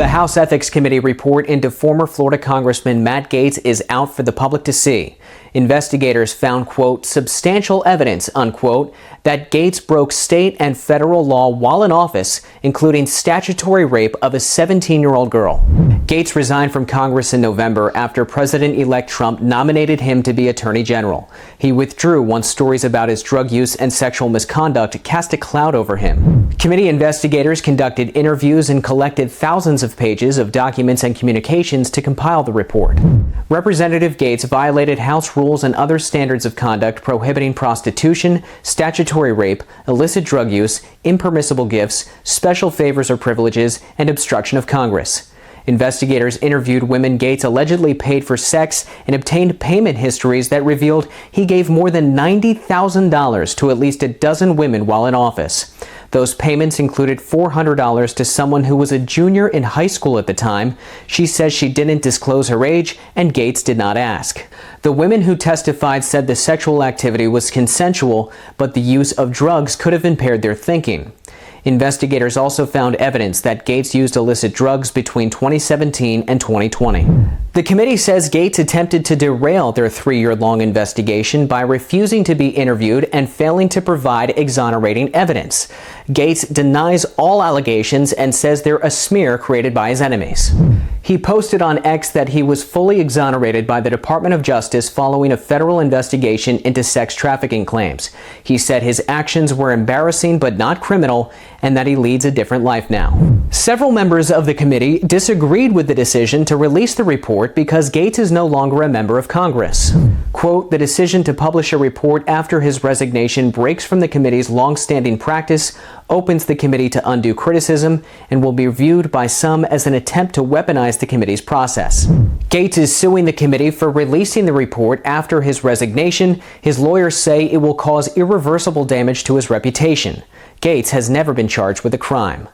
The House Ethics Committee report into former Florida Congressman Matt Gaetz is out for the public to see. Investigators found, quote, substantial evidence, unquote, that Gaetz broke state and federal law while in office, including statutory rape of a 17-year-old girl. Gaetz resigned from Congress in November after President-elect Trump nominated him to be Attorney General. He withdrew once stories about his drug use and sexual misconduct cast a cloud over him. Committee investigators conducted interviews and collected thousands of pages of documents and communications to compile the report. Representative Gaetz violated House rules and other standards of conduct prohibiting prostitution, statutory rape, illicit drug use, impermissible gifts, special favors or privileges, and obstruction of Congress. Investigators interviewed women Gaetz allegedly paid for sex and obtained payment histories that revealed he gave more than $90,000 to at least a dozen women while in office. Those payments included $400 to someone who was a junior in high school at the time. She says she didn't disclose her age, and Gaetz did not ask. The women who testified said the sexual activity was consensual, but the use of drugs could have impaired their thinking. Investigators also found evidence that Gaetz used illicit drugs between 2017 and 2020. The committee says Gaetz attempted to derail their 3-year-long investigation by refusing to be interviewed and failing to provide exonerating evidence. Gaetz denies all allegations and says they're a smear created by his enemies. He posted on X that he was fully exonerated by the Department of Justice following a federal investigation into sex trafficking claims. He said his actions were embarrassing but not criminal, and that he leads a different life now. Several members of the committee disagreed with the decision to release the report because Gaetz is no longer a member of Congress. Quote, the decision to publish a report after his resignation breaks from the committee's long-standing practice, opens the committee to undue criticism, and will be viewed by some as an attempt to weaponize the committee's process. Gaetz is suing the committee for releasing the report after his resignation. His lawyers say it will cause irreversible damage to his reputation. Gaetz has never been charged with a crime.